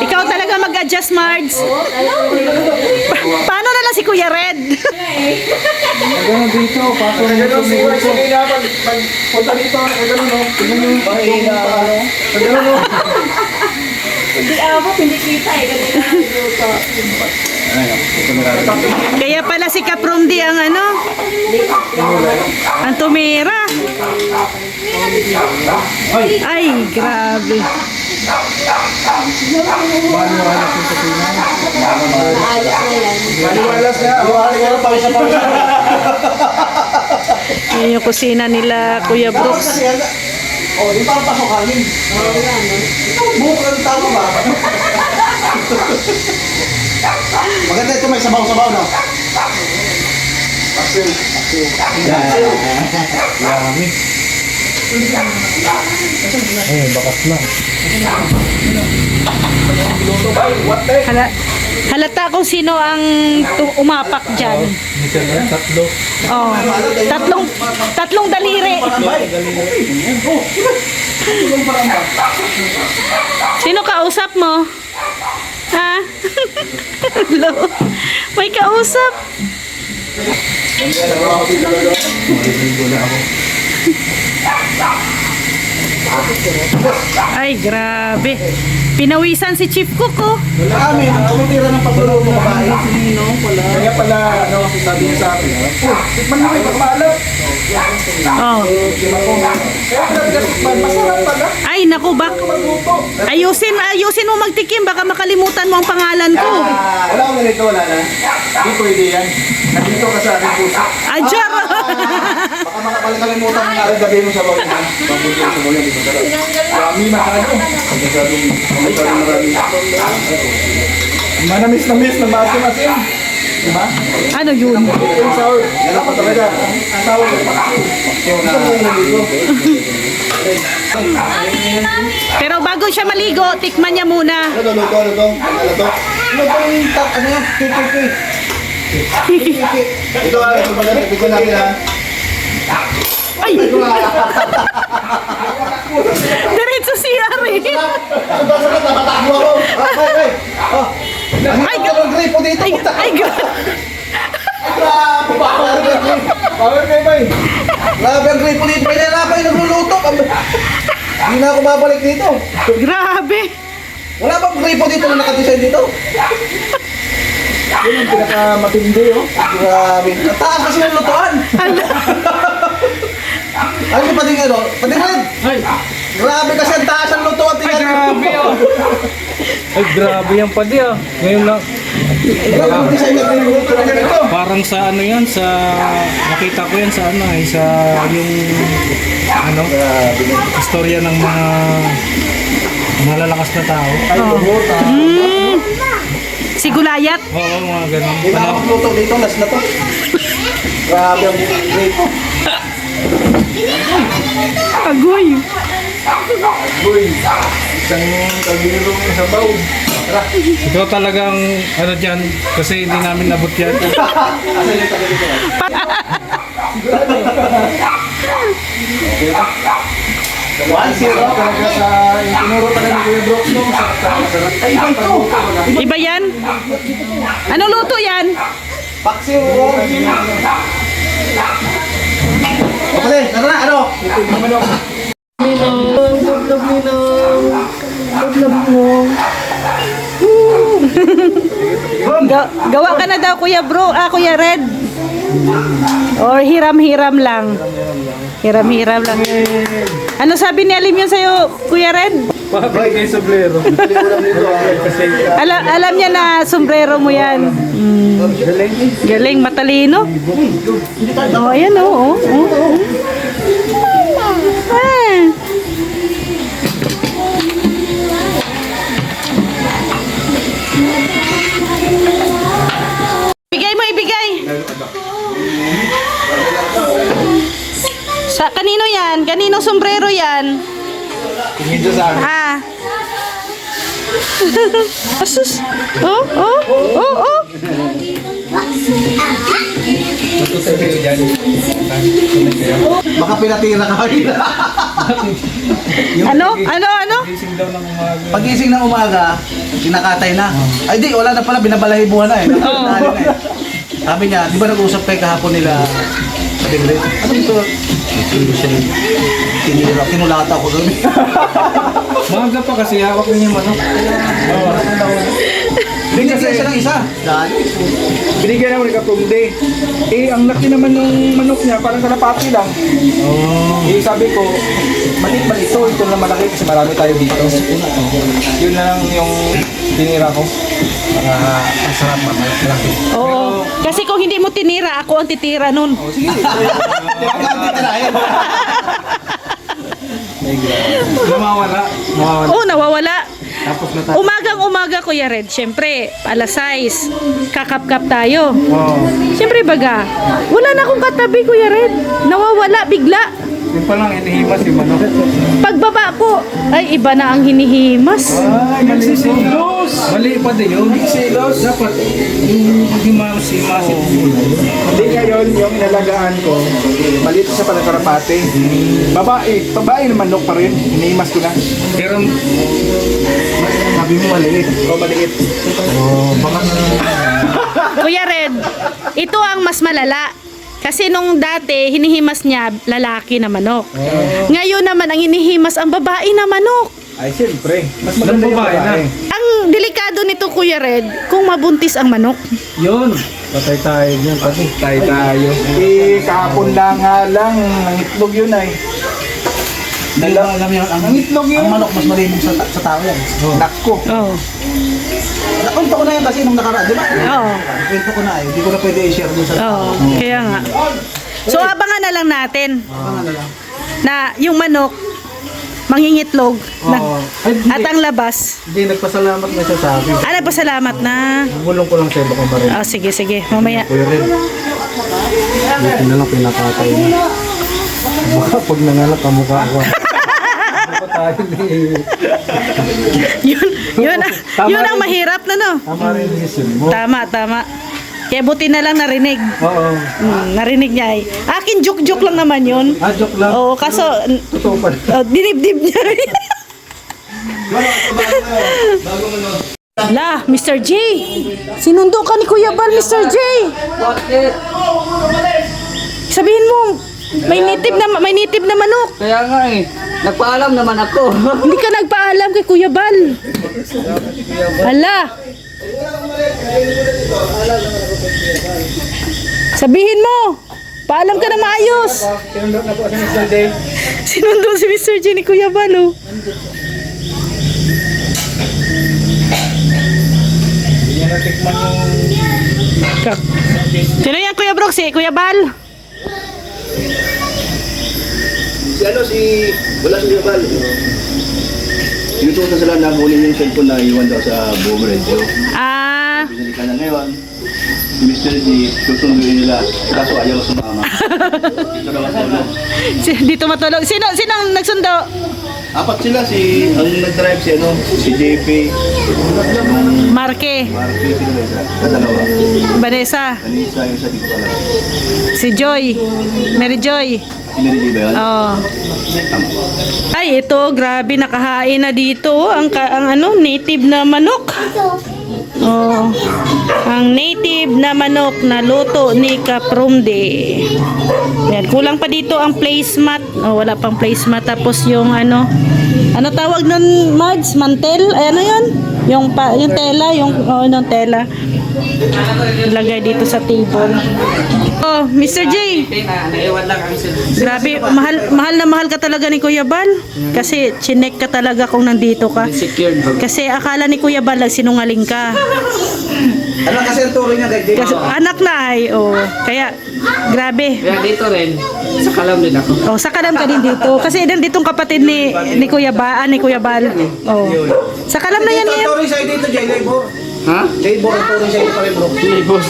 Ikaw talaga mag-adjust, Mards. Paano na lang si Kuya Red? Gano'n dito, pato na dito. Sige na, punta dito, gano'n no. Mahina, gano'n no. Hindi abot, hindi kita eh. Kaya pala si Kapromdi ang ano? Ang tumira. Ay, grabe. Maniwalas na. Yan yung kusina nila, Kuya Brooks. Oh, di pa pasokanin. Bukan tama ba? Maganda ito, may sabaw-sabaw, no? Pasil. Yummy. Ayun, bakas na. Halata kung sino ang umapak dyan. Tatlo. Oh, tatlong daliri. Sino kausap mo? Ha? Hello? May kausap. Ay, grabe. Pinawisan si Chief Cook, oh. Wala kami, tumitira ng patulog ng babae. Kaya pala, ano, sabi niya sa akin, tikman mo yung pagpalap. Oh. Masarap pala. Ay, naku, ayusin mo magtikim. Baka makalimutan mo ang pangalan ko. Wala akong ganito, wala na. Hindi pwede yan. Nandito ka sa aking puso. Ajar! Baka makakalimutan mo na gabi mo sa bawin. Pagbuti sa bawin, di ba sarap? Marami masyado. Masyado marami. Manamis na maasim-asim. Diba? Ano yun? Yung sour. Yan ako talaga. Ang tawag ko. Ito mo yung naligo. Pero bago siya maligo, tikman niya muna. Ano to? Ano to? Ano to yung tak? Ano yan? Kiki. Ito ba? Ito ba? Ito natin ha? Ay! Diretso siya rin. Ang basa ka, napatakbo ako. Ay! Ay! Ang gripo dito. Ay, Grabe! Power kay Bay. Grabe ang gripo dito. May nalabay nagluluto. Hindi na ako babalik dito. grabe. Wala bang gripo dito na nakadesign dito? Yun ang pinakamatindi, oh. Grabe. Nataas kasi ng lutuan. Ano yung pating ano? Pating red? Ay, Grabe kasi ang taas ng lutuan. ay grabe oh. Ay grabe yan pati ah. Ngayon lang, Grabe ang design ng luto na ganito. parang sa ano yan, sa nakita ko yan sa ano eh, sa yung ano, istorya ng mga malalakas na tao. Si Gulayat. Oo, mga ganun. Hindi na ako luto dito. Last na to. Grabe ang gripo. Agoy. Uy, isang kabirong sabaw. Tara. Ikaw talagang ano dyan, kasi hindi namin nabot yan. Asan yung tabi dito? One zero talaga sa tinuro talaga ni Kuya Brooks no. Sarap. Ay, ito. Iba yan? Ano luto yan? Paksiw. Okay, tara na, ano? Gawa ka na daw, Kuya Kuya Red. Or hiram-hiram lang. Hiram-hiram lang. Ano sabi ni Alim yun sa'yo, Kuya Red? Pabay kay Soblero. Alam niya na sombrero mo yan. Galing, matalino. Oh, ayan oh. Ah. Ibigay. Sa kanino yan? Kaninong sombrero yan? Tingin sa akin. Ah. Asus. Oh. Baka pinatira ka kanina. Ano? Ano? Gising daw ng umaga. Pagising ng umaga, kinakatay na. Ay di, wala na pala, binabalahibuhan na eh. Oo. Sabi niya, di ba nag-usap kayo kahapon nila? Sabi nila, ano ito? Kinulata ko doon. Maaga pa kasi hawak niya yung manok. Binigyan siya ng isa. Binigyan ako ni Kapumde. Eh, ang laki naman ng manok niya, parang kalapati lang. Oh. Eh, sabi ko, maliit man ito na malaki kasi marami tayo dito. Yun na lang yung tinira ko. Para ang sarap, malaki. Oo. Kasi kung hindi mo tinira, ako ang titira nun. Sige, Nawawala. Nawawala. Oo, nawawala. Tapos na Umagang-umaga, Kuya Red, syempre, alas 6, kakap-kap tayo. Oh. Syempre baga, wala na akong katabi, Kuya Red. Nawawala bigla. Yung palang inihimas yung manok. Pagbaba ko, ay iba na ang hinihimas. Ay, mali silos. Mali pa din yun. Silos. Dapat yung himas-himasin Hindi ngayon, yung inalagaan ko, maliit siya pa ng karapate. Babae na manok pa rin. Iniimas ko na. Pero Sabi mo maliit. O, maliit. baka Kuya Red, ito ang mas malala. Kasi nung dati, hinihimas niya lalaki na manok. Ngayon naman, ang hinihimas ang babae na manok. Ay, siyempre. Mas maganda maganda yung yung babae babae. Ang delikado nito, Kuya Red, kung mabuntis ang manok. yun. Patay tayo dyan. Tayo. Eh, kahapon lang nga lang. Ang itlog yun ay. Dahil alam niya, Ang itlog yun. ang manok mas malinis sa tao yan. Nakko. Oo. Nakunta ko na yan kasi nung nakaraan, di ba? Oo. Kwento ko na eh, hindi ko na pwede i-share dun sa Oo. Kaya nga. So, abangan na lang natin Abangan na lang. na yung manok, mangingitlog, na, Ay, hindi. at ang labas. Hindi, nagpasalamat na siya sa akin. Pasalamat na. Gulong ko lang sa iba kung pa rin. Sige, mamaya. Kuya rin. Buti na lang pinakatay niya. Baka pag nangalak ang mukha ko. Baka tayo ni... Yun ang mahirap na, no? Tama rin yung isip mo. Tama. Kaya buti na lang narinig. Oo. Narinig niya ay. Akin joke lang naman yun. Joke lang. Oo, kaso, Totoo pa rin. dinibdib niya. La, Mr. J. Sinundo ka ni Kuya Bal, Mr. J. Bakit? Sabihin mo, may native na manok. Kaya nga eh. Nagpaalam naman ako. Hindi ka nagpaalam kay Kuya Bal. Ala. Sabihin mo. Paalam ka na maayos. Tinundok na po si Mr. Day. Sinundo si Mr. J ni Kuya Bal, oh. Hindi niya natikman yung... Sino yan, Kuya Brooks? Si Kuya Bal? Wala si Jabal. Inutusan sila na kunin yung cellphone na iwan daw sa buong radio. Ah, Binili ka na ngayon. Si Mr. D, susunduin nila. Kaso ayaw sumama. Dito naman tulog. dito matulog. Sino ang nagsundo? Apat sila ang nag-drive si JP, Marque, Marky, sino ba isa? Dalawa. Vanessa, Anissa, yung sa dito pala. si Joy, Mary Joy. Sinarili ba yan? Oh. Tama. Ay, ito, grabe, nakahain na dito. Ang native na manok. Oh. Ang native na manok na luto ni Kaprumde. Yan, kulang pa dito ang placemat. Oh, wala pang placemat. Tapos yung ano tawag nun, Mads? Mantel? Ay, ano yun? Yung tela, yung tela. Ilagay dito sa table. Oh, Mr. J. Grabe, mahal na mahal ka talaga ni Kuya Bal. Kasi chinek ka talaga kung nandito ka. Kasi akala ni Kuya Bal sinungaling ka. Ano kasi ang turo niya, guys? Kasi anak na ay, oh. Kaya, grabe. Kaya dito rin. Sa kalam din ako. Oh, sa kalam ka din dito. Kasi nanditong kapatid ni Kuya Bal. Oh. Sa kalam na yan Ito ang ngayon. turo sa'yo dito, Jay Labor. Ha? Labor ang turo sa'yo pa rin, bro. Libos.